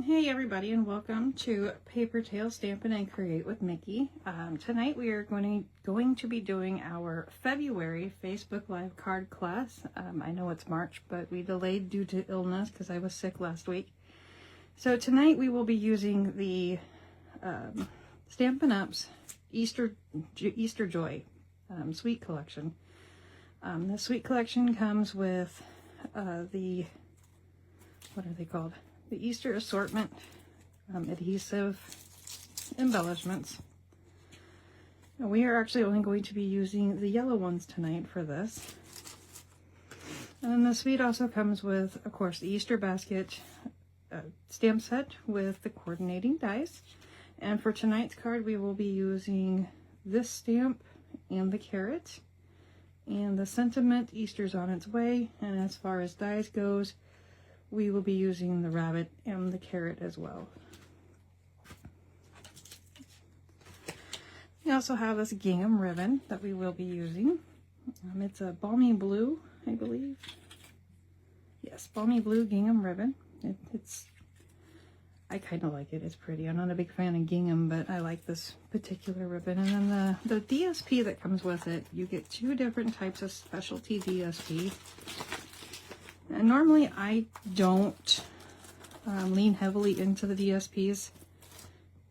Hey everybody, and welcome to PaperTales Stampin' and Create with Mikki. Tonight we are going to be doing our February Facebook Live card class. I know it's March, but we delayed due to illness because I was sick last week. So tonight we will be using the Stampin' Up's Easter Joy Sweet Collection. The Sweet Collection comes with the, what are they called? The Easter assortment adhesive embellishments. And we are actually only going to be using the yellow ones tonight for this. And then the suite also comes with, of course, the Easter basket stamp set with the coordinating dies. And for tonight's card, we will be using this stamp and the carrot and the sentiment, Easter's on its way. And as far as dies goes, we will be using the rabbit and the carrot as well. We also have this gingham ribbon that we will be using. It's a balmy blue, I believe. Yes, balmy blue gingham ribbon. I kind of like it. It's pretty. I'm not a big fan of gingham, but I like this particular ribbon. And then the DSP that comes with it, you get two different types of specialty DSP. And normally I don't lean heavily into the DSPs,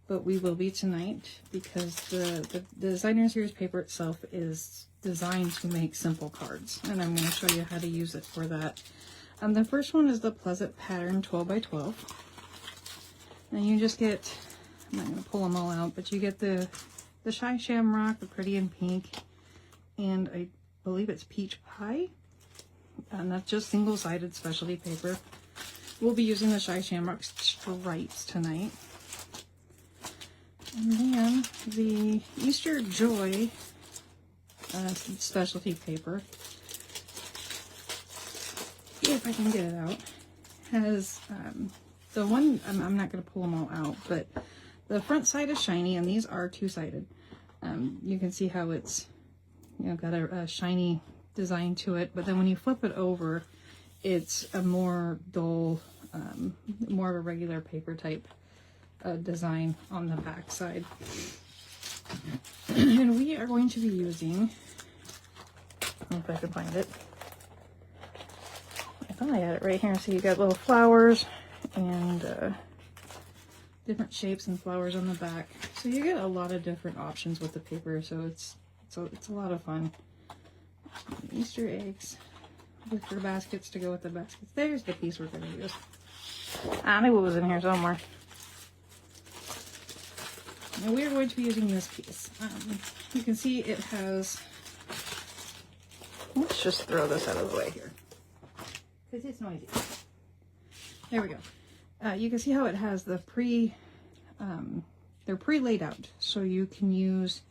but we will be tonight because the Designer Series paper itself is designed to make simple cards, and I'm going to show you how to use it for that. The first one is the Pleasant Pattern 12x12, and you just get, I'm not going to pull them all out, but you get the Shy Shamrock, the Pretty in Pink, and I believe it's Peach Pie. And that's just single-sided specialty paper. We'll be using the Shy Shamrock stripes tonight. And then the Easter Joy specialty paper, if I can get it out, has the one, I'm not going to pull them all out, but the front side is shiny, and these are two-sided. You can see how it's, got a shiny design to it, but then when you flip it over, it's a more dull, more of a regular paper type design on the back side. And we are going to be using, if I can find it, I thought I had it right here. So you got little flowers and different shapes and flowers on the back, so you get a lot of different options with the paper, so it's a lot of fun. Easter eggs, wicker baskets to go with the baskets. There's the piece we're going to use. I knew it was in here somewhere. Now we are going to be using this piece. You can see it has, let's just throw this out of the way here because it's noisy. There we go. You can see how it has the they're pre-laid out, so you can use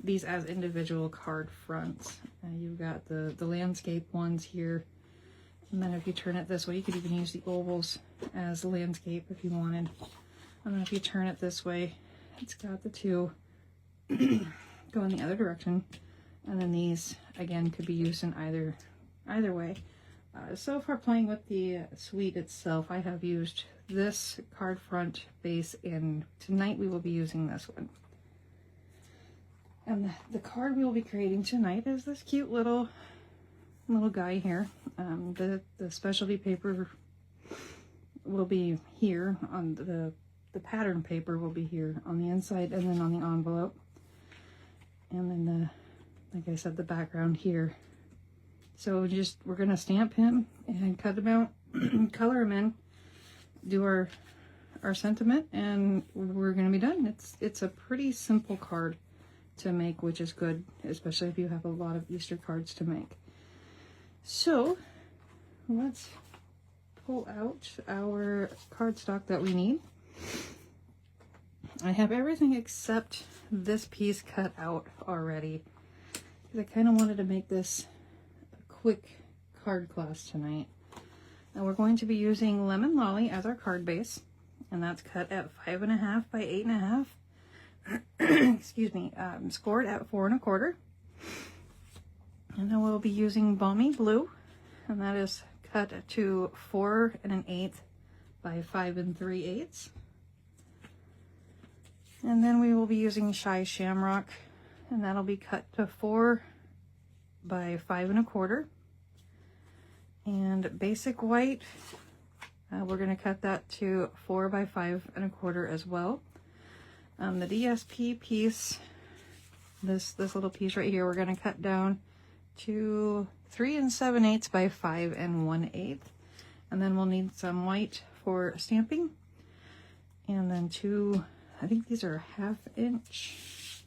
these as individual card fronts. You've got the landscape ones here, and then if you turn it this way, you could even use the ovals as landscape if you wanted. And then if you turn it this way, it's got the two go in the other direction, and then these again could be used in either way. So far, playing with the suite itself, I have used this card front base, and tonight we will be using this one. And the card we will be creating tonight is this cute little guy here. The specialty paper will be here on the pattern paper will be here on the inside, and then on the envelope. And then like I said, the background here. So we're gonna stamp him and cut him out, color him in, do our sentiment, and we're gonna be done. It's a pretty simple card to make, which is good, especially if you have a lot of Easter cards to make. So let's pull out our cardstock that we need. I have everything except this piece cut out already because I kind of wanted to make this a quick card class tonight. Now we're going to be using Lemon Lolly as our card base, and that's cut at 5.5 by 8.5. Excuse me, scored at 4 1/4. And then we'll be using Balmy Blue, and that is cut to 4 1/8 by 5 3/8. And then we will be using Shy Shamrock, and that'll be cut to 4 by 5 1/4. And Basic White, we're going to cut that to 4 by 5 1/4 as well. The DSP piece, this little piece right here, we're going to cut down to 3 7/8 by 5 1/8. And then we'll need some white for stamping. And then I think these are 1/2 inch.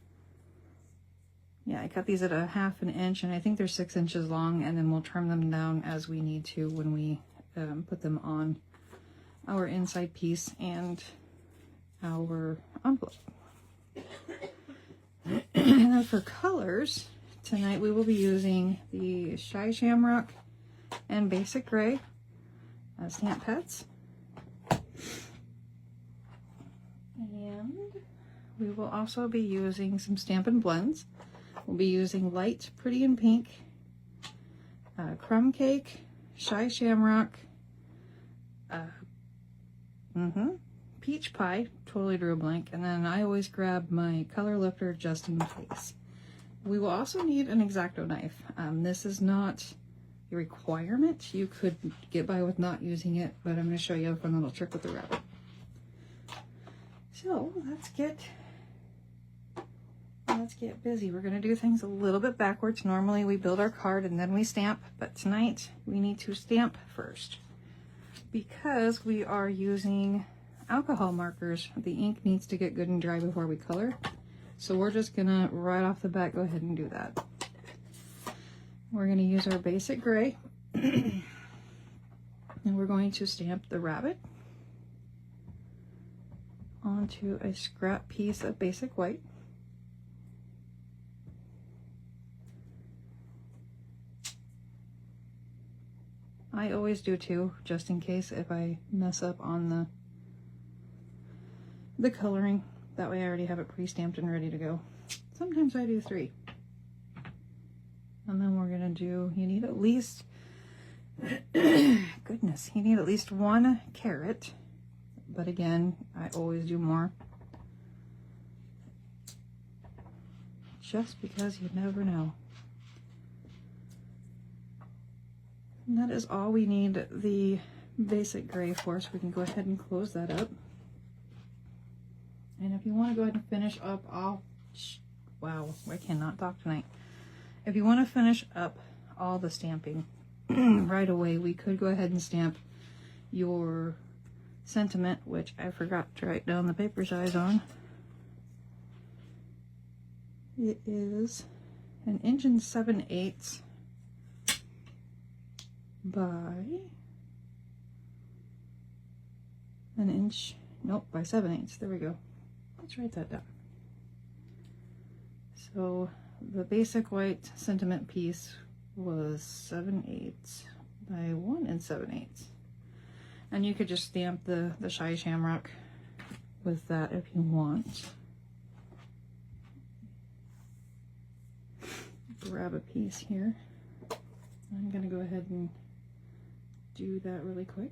Yeah, I cut these at 1/2 inch, and I think they're 6 inches long, and then we'll trim them down as we need to when we put them on our inside piece and our envelope. And then for colors, tonight we will be using the Shy Shamrock and Basic Gray as stamp pads. And we will also be using some Stampin' Blends. We'll be using Light, Pretty and Pink, Crumb Cake, Shy Shamrock, Peach Pie, totally drew a blank, and then I always grab my color lifter just in case. We will also need an X-Acto knife. This is not a requirement. You could get by with not using it, but I'm going to show you a fun little trick with the rabbit. So let's get busy. We're going to do things a little bit backwards. Normally we build our card and then we stamp, but tonight we need to stamp first because we are using alcohol markers. The ink needs to get good and dry before we color. So we're just going to right off the bat go ahead and do that. We're going to use our Basic Gray and we're going to stamp the rabbit onto a scrap piece of Basic White. I always do 2, just in case if I mess up on the coloring. That way I already have it pre-stamped and ready to go. Sometimes I do 3. And then we're gonna do, you need at least, goodness, you need at least 1 carrot. But again, I always do more. Just because you never know. And that is all we need the Basic Gray for, so we can go ahead and close that up. And if you want to go ahead and finish up wow, I cannot talk tonight. If you want to finish up all the stamping right away, we could go ahead and stamp your sentiment, which I forgot to write down the paper size on. It is 1 7/8 by 1 inch, nope, by 7/8. There we go. Let's write that down. So the Basic White sentiment piece was 7/8 by 1 7/8. And you could just stamp the Shy Shamrock with that if you want. Grab a piece here. I'm going to go ahead and do that really quick.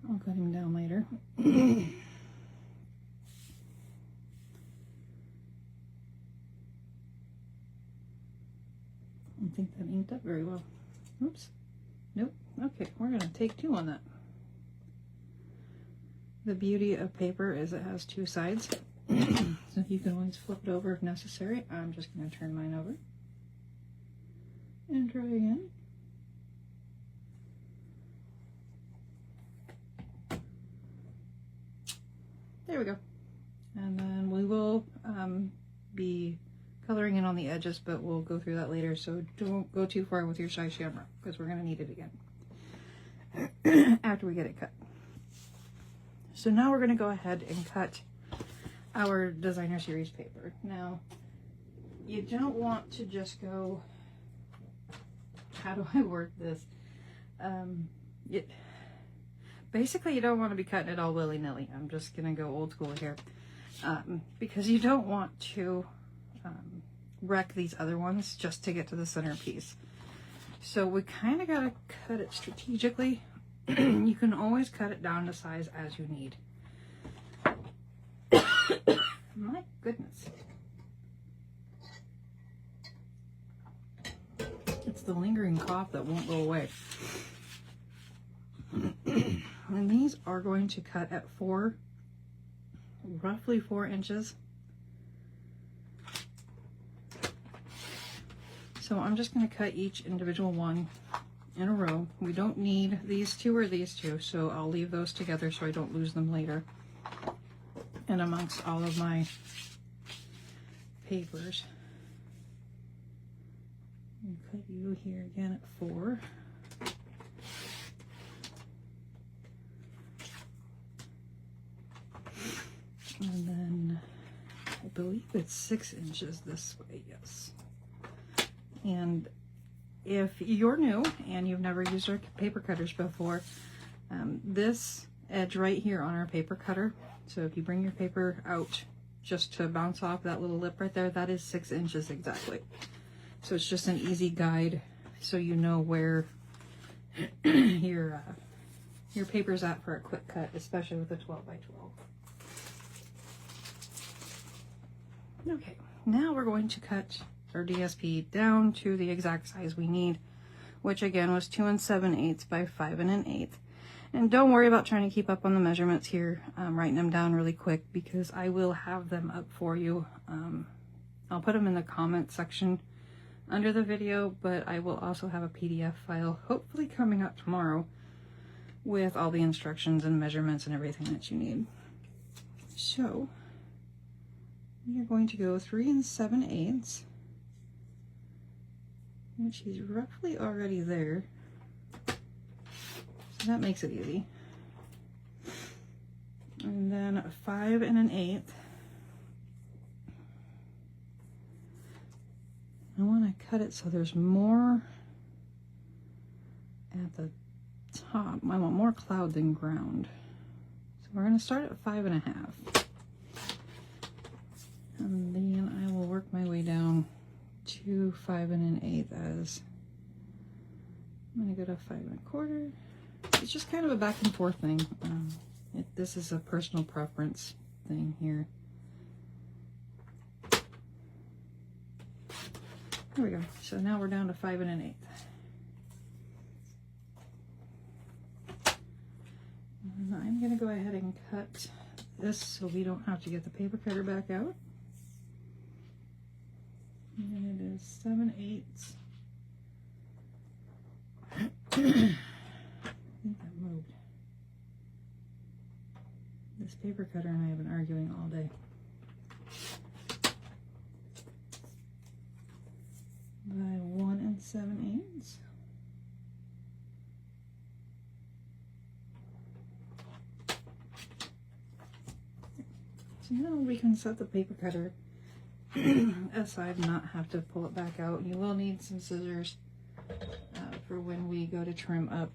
I'll cut him down later. I don't think that inked up very well. Oops. Nope. Okay, we're going to take 2 on that. The beauty of paper is it has 2 sides. So you can always flip it over if necessary. I'm just going to turn mine over. And try again. There we go. And then we will be coloring in on the edges, but we'll go through that later, so don't go too far with your Shy Shamrock because we're going to need it again after we get it cut. So now we're going to go ahead and cut our designer series paper. Now you don't want to just go, how do I word this? Basically you don't want to be cutting it all willy-nilly. I'm just going to go old school here because you don't want to wreck these other ones just to get to the center piece. So we kind of got to cut it strategically You can always cut it down to size as you need. My goodness. It's the lingering cough that won't go away. And these are going to cut at roughly 4 inches. So I'm just going to cut each individual one in a row. We don't need these two or these two, so I'll leave those together so I don't lose them later. And amongst all of my papers. I'll cut you here again at 4. And then I believe it's 6 inches this way, yes. And if you're new and you've never used our paper cutters before, this edge right here on our paper cutter, so if you bring your paper out just to bounce off that little lip right there, that is 6 inches exactly. So it's just an easy guide so you know where your paper's at for a quick cut, especially with a 12 by 12. Okay, now we're going to cut our DSP down to the exact size we need, which again was 2 7/8 by 5 1/8. And don't worry about trying to keep up on the measurements here. I'm writing them down really quick because I will have them up for you. I'll put them in the comment section under the video, but I will also have a PDF file hopefully coming up tomorrow with all the instructions and measurements and everything that you need. So we are going to go 3 7/8, which is roughly already there. So that makes it easy. And then 5 1/8. I want to cut it so there's more at the top. I want more cloud than ground. So we're going to start at 5 1/2. And then I will work my way down to 5 1/8 as I'm going to go to 5 1/4. It's just kind of a back and forth thing. This is a personal preference thing here. There we go. So now we're down to 5 1/8. And I'm going to go ahead and cut this so we don't have to get the paper cutter back out. And it is 7/8. I think that moved. This paper cutter and I have been arguing all day. By 1 7/8. So now we can set the paper cutter aside and not have to pull it back out. You will need some scissors for when we go to trim up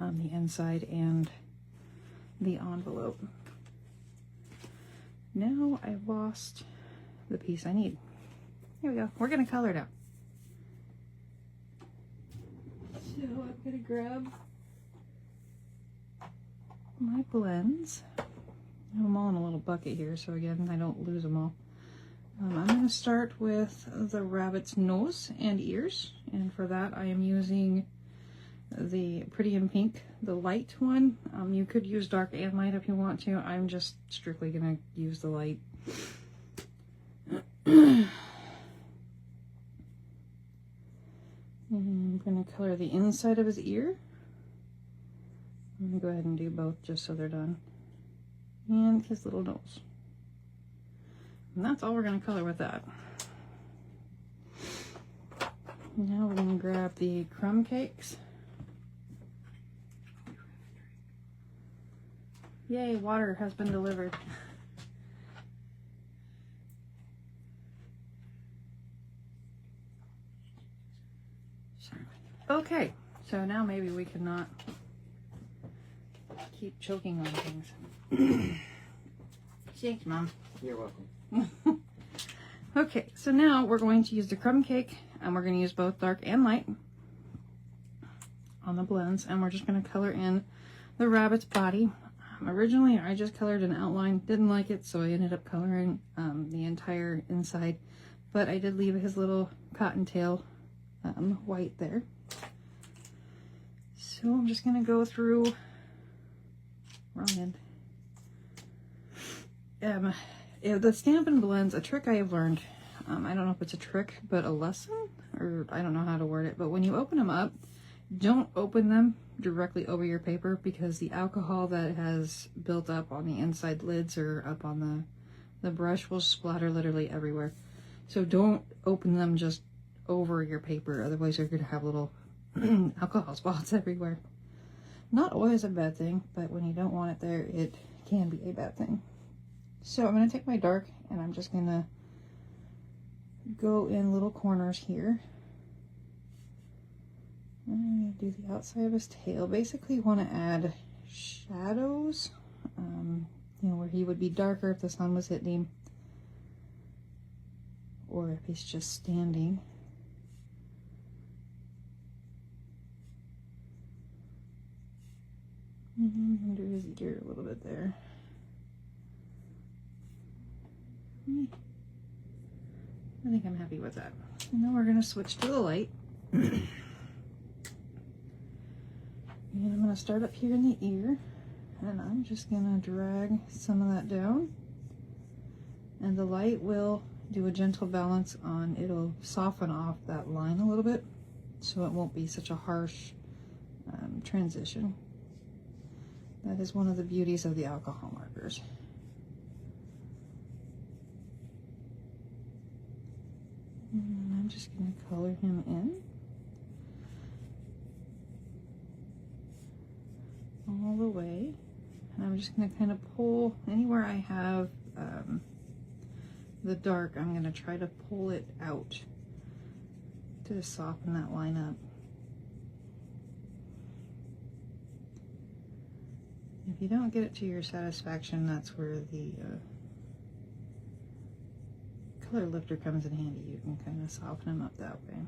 on the inside and the envelope. Now I've lost the piece I need. Here we go. We're going to color it out. So I'm going to grab my blends. I have them all in a little bucket here, so again, I don't lose them all. I'm going to start with the rabbit's nose and ears, and for that I am using the Pretty in Pink, the light one. You could use dark and light if you want to. I'm just strictly going to use the light. I'm going to color the inside of his ear. I'm going to go ahead and do both just so they're done. And his little nose. And that's all we're going to color with that. Now we're going to grab the crumb cakes. Yay, water has been delivered. Okay, so now maybe we cannot keep choking on things. Thanks, Mom. You're welcome. Okay, so now we're going to use the crumb cake, and we're going to use both dark and light. on the blends, and we're just going to color in the rabbit's body. Originally, I just colored an outline, didn't like it, so I ended up coloring the entire inside, but I did leave his little cottontail white there. So I'm just going to go through, wrong end. The Stampin' Blends, a trick I have learned, I don't know if it's a trick, but a lesson, or I don't know how to word it, but when you open them up, don't open them directly over your paper, because the alcohol that has built up on the inside lids or up on the brush will splatter literally everywhere. So don't open them just over your paper, otherwise you're going to have little alcohol spots everywhere. Not always a bad thing, but when you don't want it there, it can be a bad thing. So I'm going to take my dark and I'm just going to go in little corners here. I'm going to do the outside of his tail. Basically want to add shadows, you know, where he would be darker if the sun was hitting him, or if he's just standing. Under his ear a little bit there. I think I'm happy with that. And then we're going to switch to the light. And I'm going to start up here in the ear, and I'm just going to drag some of that down. And the light will do a gentle balance on, it'll soften off that line a little bit, so it won't be such a harsh transition. That is one of the beauties of the alcohol markers. And I'm just going to color him in all the way. And I'm just going to kind of pull anywhere I have the dark, I'm going to try to pull it out to soften that line up. If you don't get it to your satisfaction, that's where the color lifter comes in handy. You can kind of soften them up that way.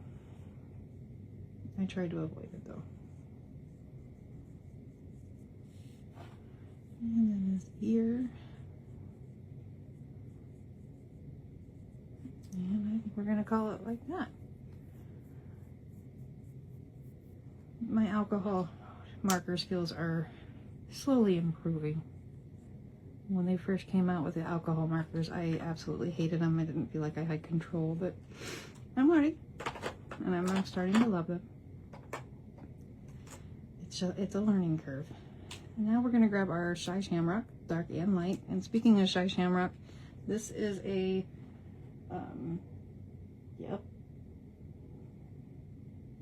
I tried to avoid it though. And then his ear. And I think we're going to call it like that. My alcohol marker skills are slowly improving. When they first came out with the alcohol markers, I absolutely hated them. I didn't feel like I had control, but I'm learning, and I'm starting to love them. It's a learning curve. And now we're going to grab our Shy Shamrock, dark and light. And speaking of Shy Shamrock, this is a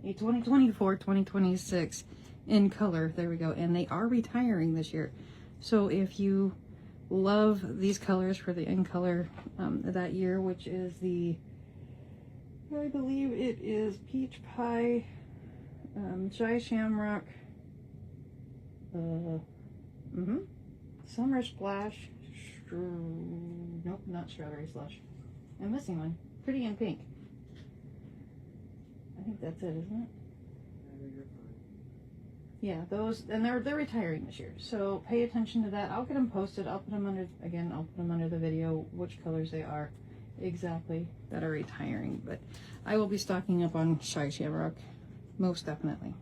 a 2024-2026 in color. There we go. And they are retiring this year. So if you love these colors for the in color that year, which is the, I believe it is Peach Pie, Shy Shamrock, Summer Splash, nope, not Strawberry Slush. I'm missing one. Pretty in Pink. I think that's it, isn't it? Yeah, those, and they're retiring this year, so pay attention to that. I'll get them posted. I'll put them under, again, I'll put them under the video, which colors they are exactly that are retiring. But I will be stocking up on Shy Shamrock, most definitely.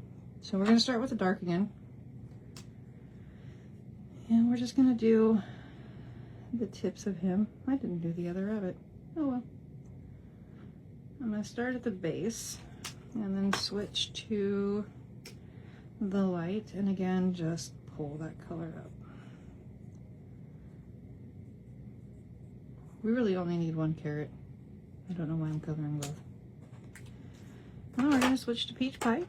So we're going to start with the dark again. And we're just going to do the tips of him. I didn't do the other rabbit. Oh well. I'm going to start at the base and then switch to the light, and again just pull that color up. We really only need one carrot. I don't know why I'm coloring both. Now we're going to switch to Peach Pie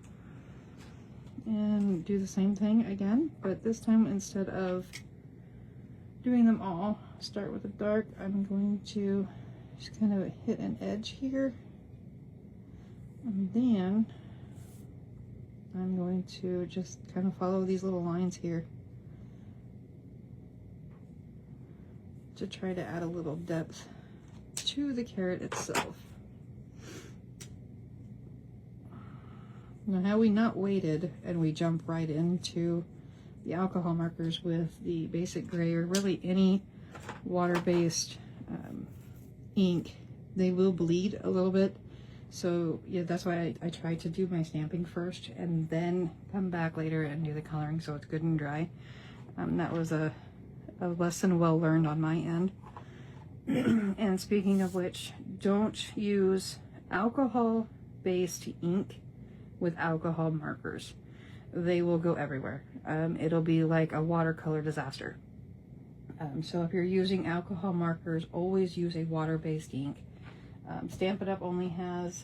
and do the same thing again, but this time instead of doing them all, start with the dark, I'm going to just kind of hit an edge here, and then I'm going to just kind of follow these little lines here to try to add a little depth to the carrot itself. Now, had we not waited and we jump right into the alcohol markers with the basic gray or really any water-based ink, they will bleed a little bit. So yeah, that's why I try to do my stamping first and then come back later and do the coloring so it's good and dry. That was a lesson well learned on my end. And speaking of which, don't use alcohol-based ink with alcohol markers. They will go everywhere. It'll be like a watercolor disaster. So if you're using alcohol markers, always use a water-based ink. Stamp It Up only has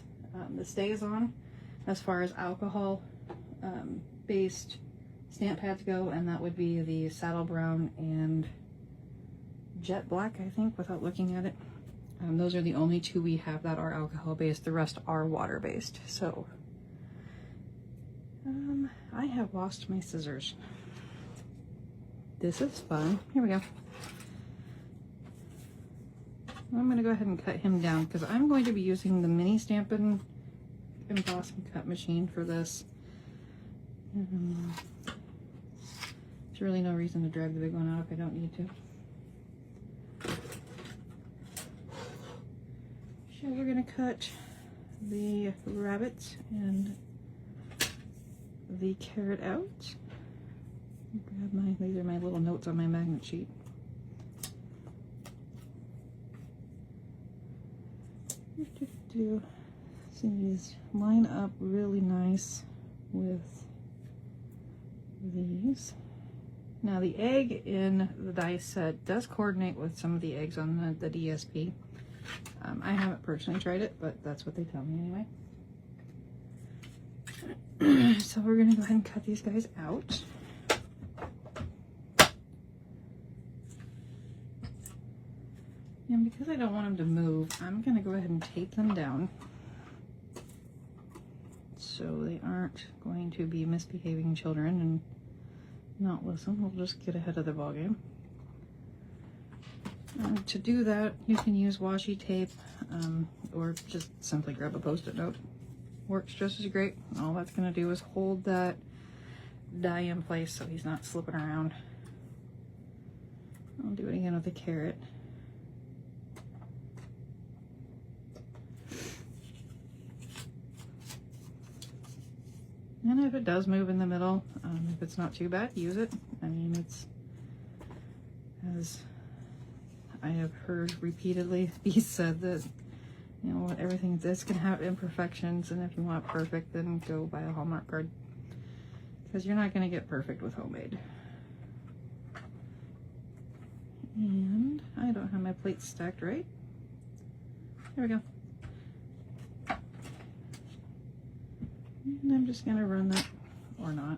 the stays on as far as alcohol based stamp pads go, and that would be the Saddle Brown and Jet Black, I think, without looking at it. Those are the only two we have that are alcohol based. The rest are water based. So I have lost my scissors. This is fun. Here we go. I'm going to go ahead and cut him down because I'm going to be using the mini Stampin' Emboss and Cut machine for this. There's really no reason to drag the big one out if I don't need to. So we're going to cut the rabbit and the carrot out. Grab these are my little notes on my magnet sheet. See, these line up really nice with these. Now the egg in the dice set does coordinate with some of the eggs on the DSP. I haven't personally tried it, but that's what they tell me anyway. So we're going to go ahead and cut these guys out. And because I don't want them to move, I'm going to go ahead and tape them down so they aren't going to be misbehaving children and not listen. We'll just get ahead of the ballgame. To do that, you can use washi tape or just simply grab a Post-it note. Works just as great. All that's going to do is hold that die in place so he's not slipping around. I'll do it again with the carrot. And if it does move in the middle, if it's not too bad, use it. I mean, it's, as I have heard repeatedly be said, that, you know, everything this can have imperfections, and if you want perfect, then go buy a Hallmark card, because you're not going to get perfect with homemade. And I don't have my plates stacked right. There we go. And I'm just going to run that, or not,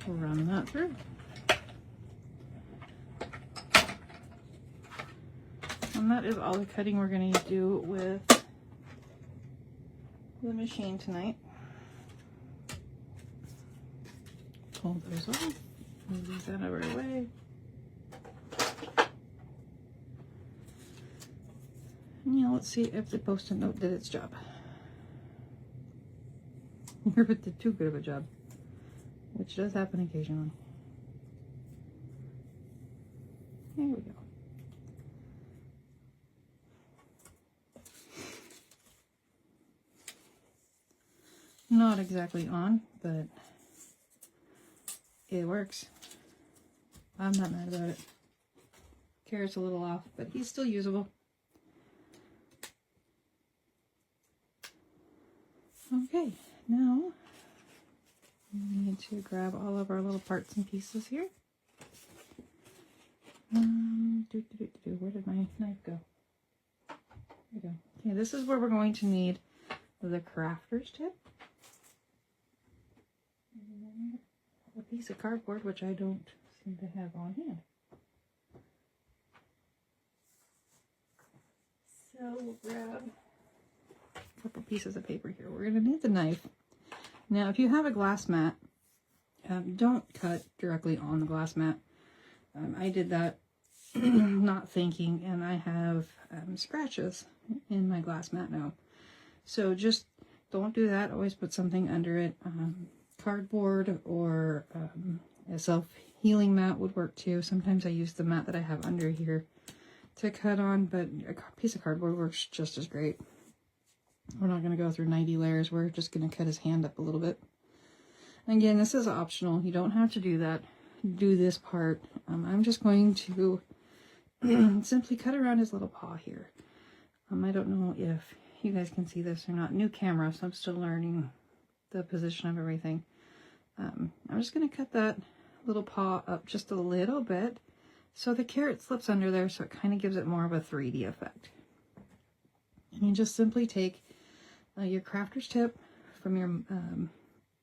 run that through. And that is all the cutting we're going to do with the machine tonight. Pull those off, move these out of our way. And yeah, let's see if the Post-it note did its job. Or if it did too good of a job, which does happen occasionally. There we go. Not exactly on, but it works. I'm not mad about it. Carrot's a little off, but he's still usable. Okay, now we need to grab all of our little parts and pieces here. Where did my knife go? There we go. Okay, this is where we're going to need the crafter's tip. And a piece of cardboard, which I don't seem to have on hand. So we'll grab a couple pieces of paper here. We're going to need the knife. Now, if you have a glass mat, don't cut directly on the glass mat. I did that not thinking, and I have scratches in my glass mat now. So just don't do that. Always put something under it. Cardboard or a self-healing mat would work too. Sometimes I use the mat that I have under here to cut on, but a piece of cardboard works just as great. We're not going to go through 90 layers. We're just going to cut his hand up a little bit. Again, this is optional. You don't have to do that. Do this part. I'm just going to simply cut around his little paw here. I don't know if you guys can see this or not. New camera, so I'm still learning the position of everything. I'm just going to cut that little paw up just a little bit so the carrot slips under there, so it kind of gives it more of a 3D effect. And you just simply take your crafter's tip from your,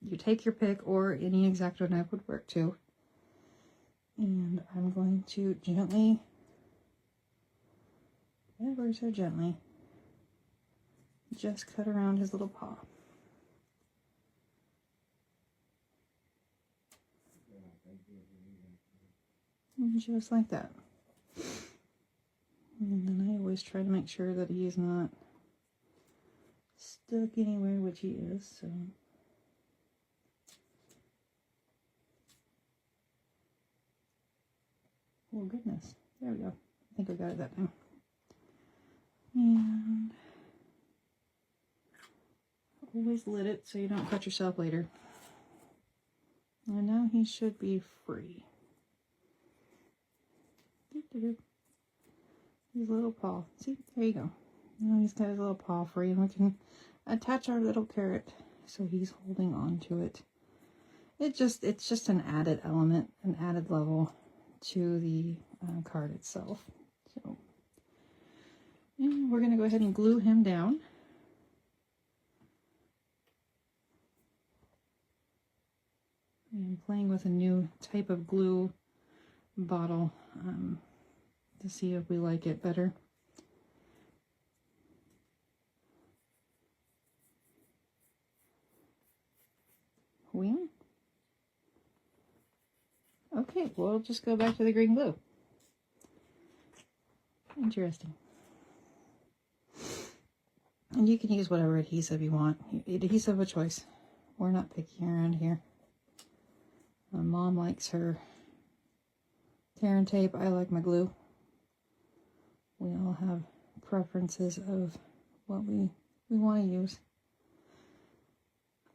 you take your pick, or any X-Acto knife would work too. And I'm going to gently, ever so gently, just cut around his little paw. And just like that. And then I always try to make sure that he is not stuck anywhere, which he is, so. Oh goodness, there we go. I think I got it that time. And always lit it so you don't cut yourself later. And now he should be free. His little paw. See, there you go. Now he's got his little paw free, and we can attach our little carrot so he's holding on to it. It's just an added element, an added level to the card itself. So, and we're going to go ahead and glue him down. I'm playing with a new type of glue bottle to see if we like it better. Wing. Okay, we'll just go back to the green glue. Interesting. And you can use whatever adhesive you want. Adhesive of choice. We're not picky around here. My mom likes her tear and tape. I like my glue. We all have preferences of what we want to use.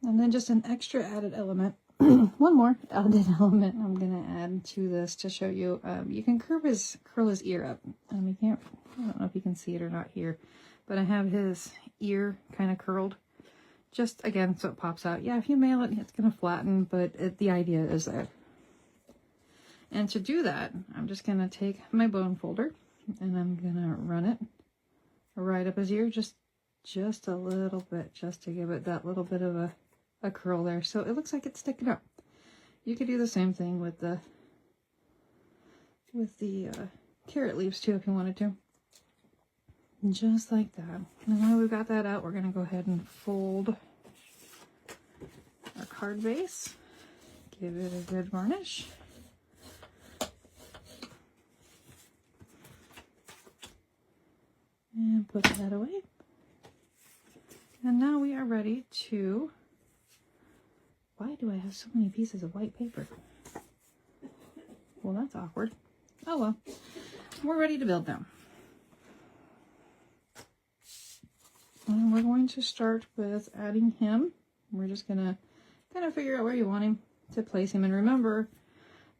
And then just an extra added element. One more added element I'm going to add to this to show you. You can curl his ear up. I don't know if you can see it or not here, but I have his ear kind of curled. Just, again, so it pops out. Yeah, if you mail it, it's going to flatten, but the idea is there. And to do that, I'm just going to take my bone folder, and I'm going to run it right up his ear, just a little bit, just to give it that little bit of a curl there, so it looks like it's sticking up. You could do the same thing with the carrot leaves too, if you wanted to. Just like that. And now we've got that out, we're going to go ahead and fold our card base. Give it a good varnish. And put that away. And now we are ready to... Why do I have so many pieces of white paper? Well, that's awkward. Oh well. We're ready to build them. And we're going to start with adding him. We're just going to kind of figure out where you want him to place him. And remember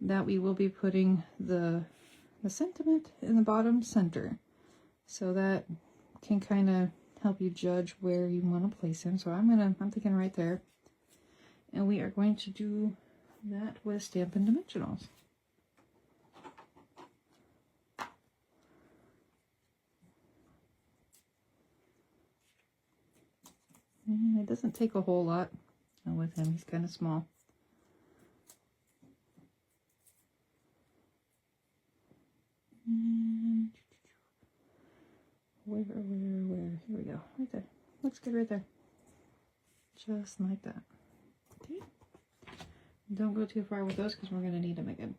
that we will be putting the sentiment in the bottom center. So that can kind of help you judge where you want to place him. So I'm thinking right there. And we are going to do that with Stampin' Dimensionals. And it doesn't take a whole lot with him. He's kind of small. And where? Here we go. Right there. Looks good right there. Just like that. Okay. Don't go too far with those because we're going to need them again.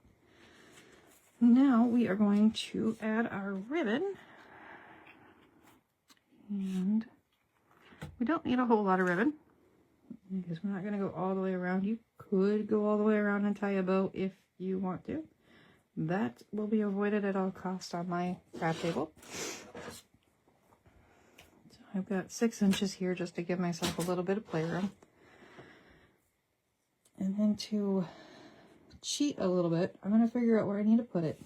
Now we are going to add our ribbon. And we don't need a whole lot of ribbon. because we're not going to go all the way around. You could go all the way around and tie a bow if you want to. That will be avoided at all costs on my craft table. So I've got 6 inches here just to give myself a little bit of playroom. And then to cheat a little bit, I'm going to figure out where I need to put it.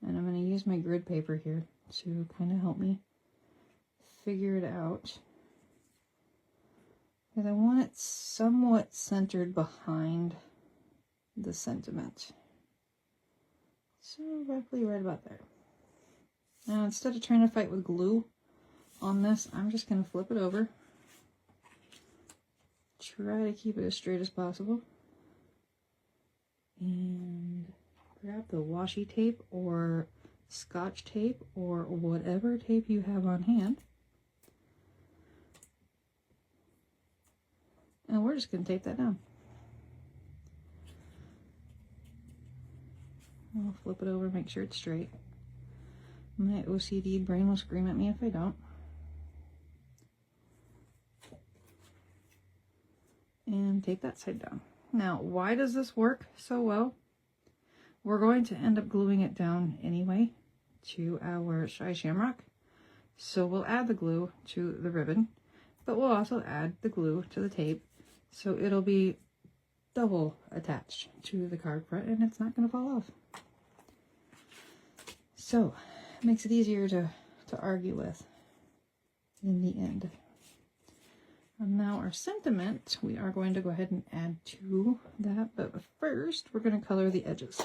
And I'm going to use my grid paper here to kind of help me figure it out. Because I want it somewhat centered behind the sentiment. So roughly right about there. Now instead of trying to fight with glue on this, I'm just going to flip it over. Try to keep it as straight as possible. And grab the washi tape or scotch tape or whatever tape you have on hand. And we're just going to tape that down. I'll flip it over, make sure it's straight. My OCD brain will scream at me if I don't. And tape that side down. Now, why does this work so well? We're going to end up gluing it down anyway to our Shy Shamrock. So we'll add the glue to the ribbon, but we'll also add the glue to the tape. So it'll be double attached to the card front and it's not going to fall off. So it makes it easier to argue with in the end. And now our sentiment, we are going to go ahead and add to that, but first we're going to color the edges.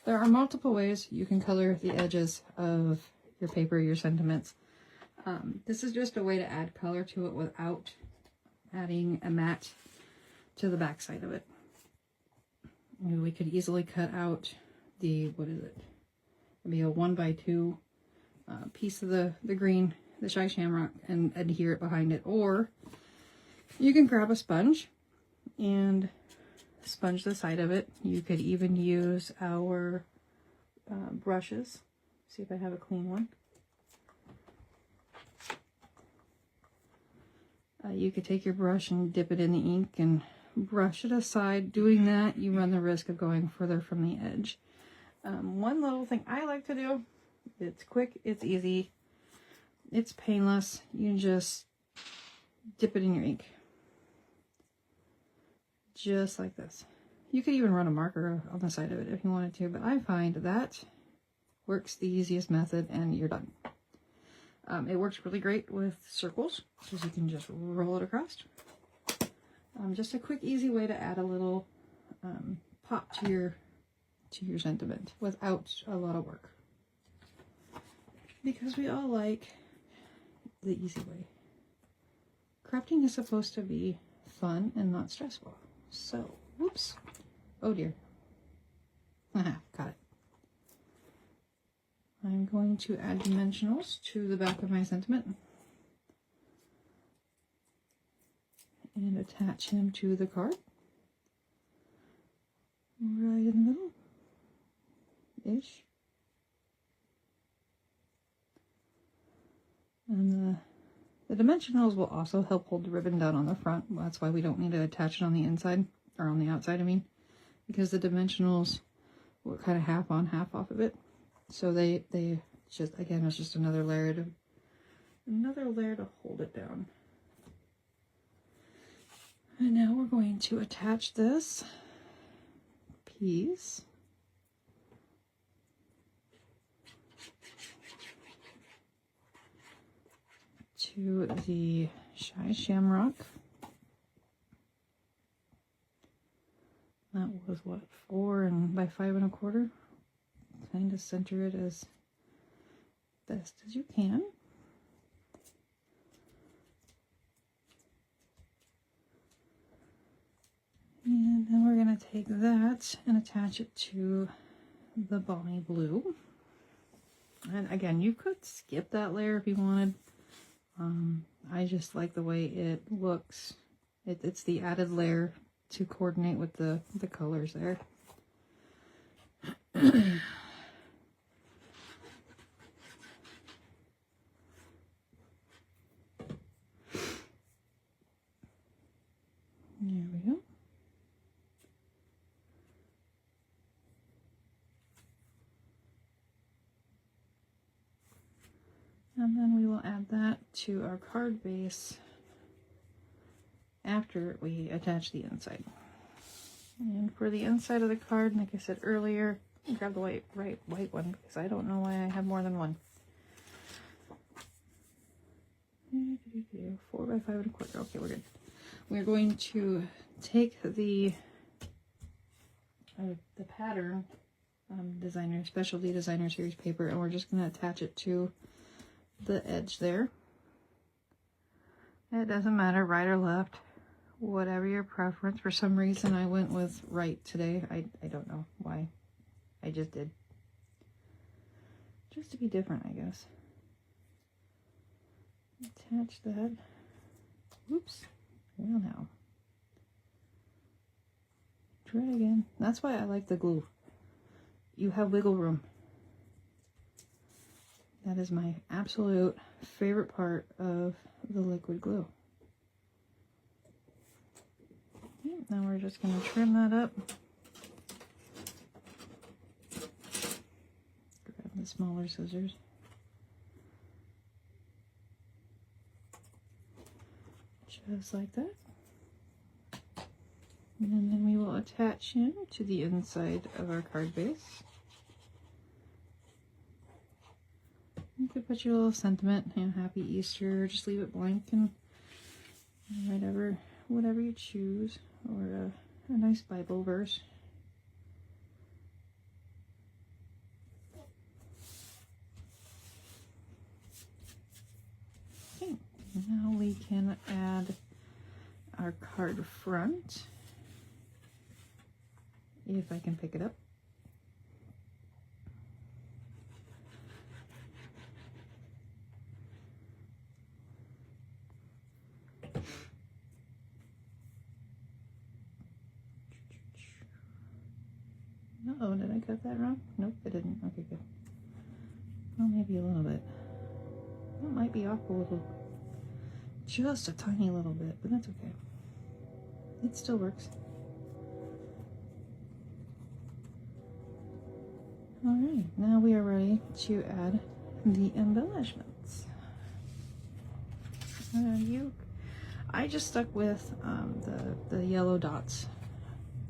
There are multiple ways you can color the edges of your paper, your sentiments. This is just a way to add color to it without adding a matte to the back side of it. We could easily cut out the, what is it? It'd be a 1x2 piece of the green, the Shy Shamrock, and adhere it behind it. Or you can grab a sponge and sponge the side of it. You could even use our brushes. See if I have a clean one. You could take your brush and dip it in the ink and brush it aside. Doing that, you run the risk of going further from the edge. One little thing I like to do, it's quick, it's easy, it's painless. You just dip it in your ink. Just like this. You could even run a marker on the side of it if you wanted to, but I find that works the easiest method and you're done. It works really great with circles, because you can just roll it across. Just a quick, easy way to add a little pop to your sentiment without a lot of work. Because we all like the easy way. Crafting is supposed to be fun and not stressful. So, whoops. Oh dear. Got it. I'm going to add dimensionals to the back of my sentiment and attach him to the card right in the middle ish. And the dimensionals will also help hold the ribbon down on the front. That's why we don't need to attach it on the inside, or on the outside, I mean, because the dimensionals will kind of half on, half off of it. So they just, again, it's just another layer to hold it down. And now we're going to attach this piece to the Shy Shamrock. That was what, 4 by 5 1/4. Kind of center it as best as you can. And then we're going to take that and attach it to the balmy blue. And again, you could skip that layer if you wanted. I just like the way it looks. It's the added layer to coordinate with the colors there. And then we will add that to our card base after we attach the inside. And for the inside of the card, like I said earlier, grab the white one because I don't know why I have more than one. 4 by 5 1/4. Okay, we're good. We're going to take the pattern specialty designer series paper, and we're just going to attach it to the edge there. It doesn't matter right or left, whatever your preference. For some reason I went with right today. I don't know why. I just did. Just to be different, I guess. Attach that. Whoops. Well now. Try it again. That's why I like the glue. You have wiggle room. That is my absolute favorite part of the liquid glue. Okay, now we're just going to trim that up. Grab the smaller scissors. Just like that. And then we will attach him to the inside of our card base. You could put your little sentiment, Happy Easter, or just leave it blank and whatever you choose, or a nice Bible verse. Okay, now we can add our card front, if I can pick it up. Uh-oh, did I cut that wrong? Nope, I didn't. Okay, good. Well, maybe a little bit. That might be off a little. Just a tiny little bit, but that's okay. It still works. Alright, now we are ready to add the embellishments. I just stuck with the yellow dots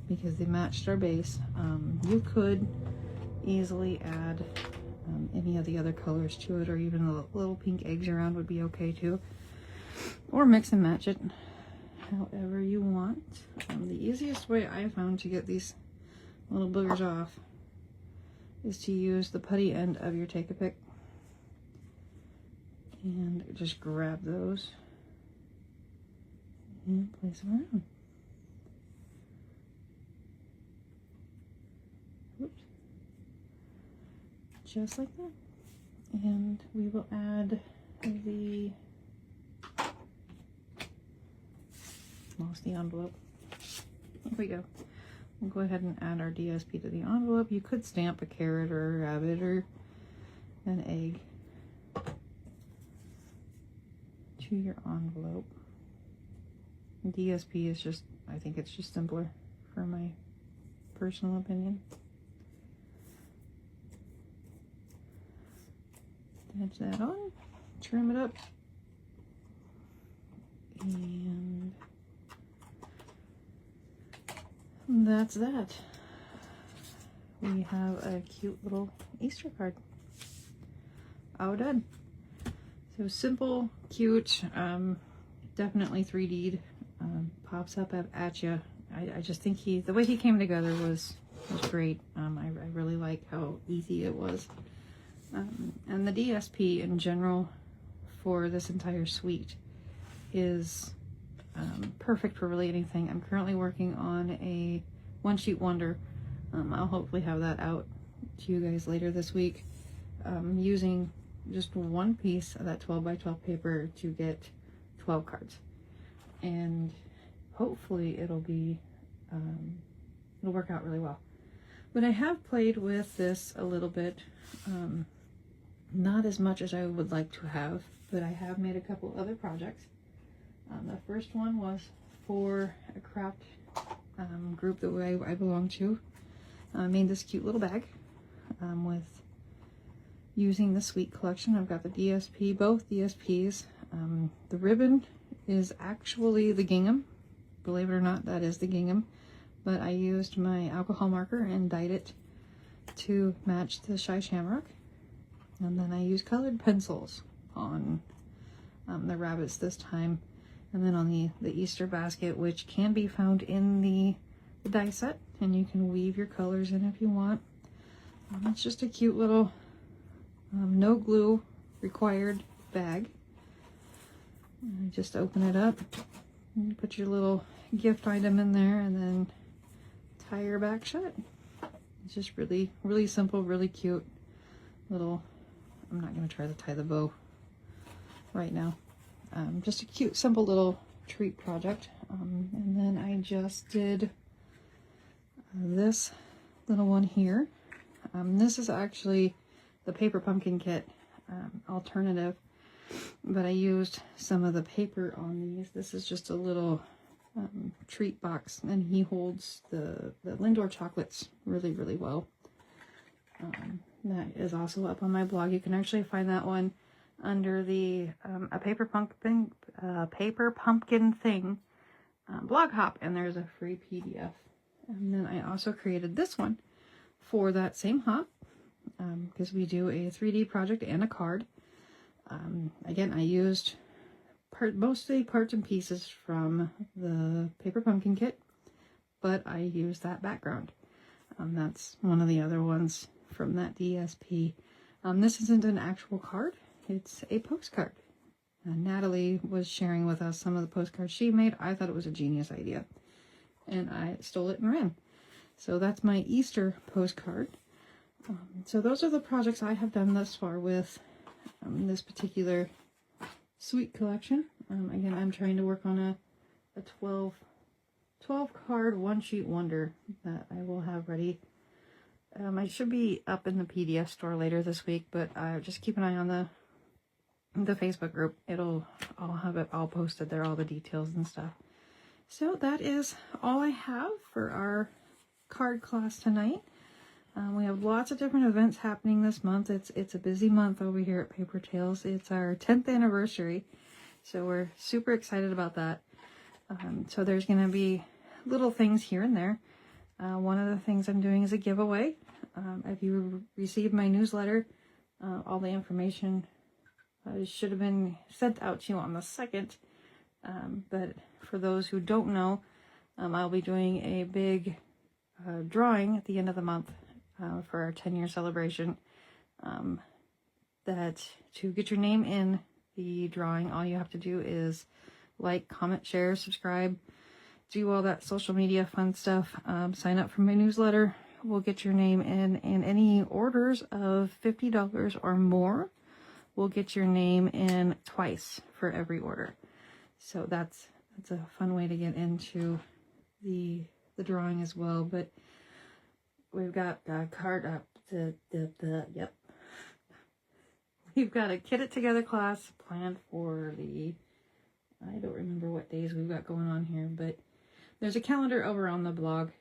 because they matched our base. You could easily add any of the other colors to it, or even the little pink eggs around would be okay too. Or mix and match it however you want. The easiest way I found to get these little boogers off is to use the putty end of your Take-A-Pick and just grab those and place them around. Whoops. Just like that. And we will add the envelope. Here we go. We'll go ahead and add our DSP to the envelope. You could stamp a carrot or a rabbit or an egg to your envelope. DSP is just, I think it's just simpler for my personal opinion. Attach that on, trim it up, and that's that. We have a cute little Easter card. All done. So simple, cute, definitely 3D'd, pops up at you. I just think the way he came together was great. I really like how easy it was. And the DSP in general for this entire suite is perfect for really anything. I'm currently working on a one sheet wonder. I'll hopefully have that out to you guys later this week. Using just one piece of that 12 by 12 paper to get 12 cards, and hopefully it'll work out really well. But I have played with this a little bit, not as much as I would like to have, but I have made a couple other projects. The first one was for a craft group that I belong to. I made this cute little bag with using the Sweet collection. I've got the DSP, both DSPs. The ribbon is actually the gingham. Believe it or not, that is the gingham. But I used my alcohol marker and dyed it to match the Shy Shamrock. And then I used colored pencils on the rabbits this time. And then on the Easter basket, which can be found in the die set. And you can weave your colors in if you want. It's just a cute little no glue required bag. And just open it up. And you put your little gift item in there and then tie your back shut. It's just really, really simple, really cute little, I'm not going to try to tie the bow right now. Just a cute, simple little treat project. And then I just did this little one here. This is actually the paper pumpkin kit alternative, but I used some of the paper on these. This is just a little treat box, and he holds the Lindor chocolates really, really well. That is also up on my blog. You can actually find that one under the a paper pumpkin thing blog hop, and there's a free PDF. And then I also created this one for that same hop because we do a 3D project and a card. Again, I used mostly parts and pieces from the paper pumpkin kit, but I used that background. That's one of the other ones from that DSP. This isn't an actual card, it's a postcard. Natalie was sharing with us some of the postcards she made. I thought it was a genius idea, and I stole it and ran. So that's my Easter postcard. So those are the projects I have done thus far with this particular Sweet collection. Again, I'm trying to work on a 12 card one sheet wonder that I will have ready. I should be up in the PDF store later this week, but just keep an eye on the Facebook group. I'll have it all posted there, all the details and stuff. So that is all I have for our card class tonight. We have lots of different events happening this month. It's a busy month over here at PaperTales. It's our 10th anniversary, so we're super excited about that. So there's going to be little things here and there. One of the things I'm doing is a giveaway. If you received my newsletter, all the information should have been sent out to you on the 2nd. But for those who don't know, I'll be doing a big drawing at the end of the month for our 10-year celebration. That to get your name in the drawing, all you have to do is like, comment, share, subscribe, do all that social media fun stuff. Sign up for my newsletter. We'll get your name in, and any orders of $50 or more, we'll get your name in twice for every order. So that's a fun way to get into the drawing as well. But we've got a card up. Yep. We've got a Kit It Together class planned for I don't remember what days we've got going on here, but there's a calendar over on the blog.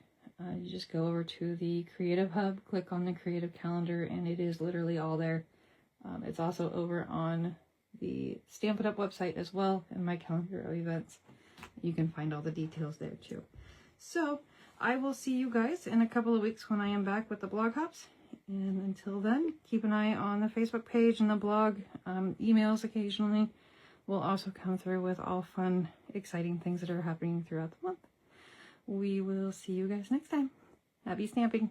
You just go over to the Creative Hub, click on the Creative Calendar, and it is literally all there. It's also over on the Stamp It Up website as well, and my calendar of events. You can find all the details there too. So I will see you guys in a couple of weeks when I am back with the blog hops. And until then, keep an eye on the Facebook page and the blog. Emails occasionally will also come through with all fun, exciting things that are happening throughout the month. We will see you guys next time. Happy stamping!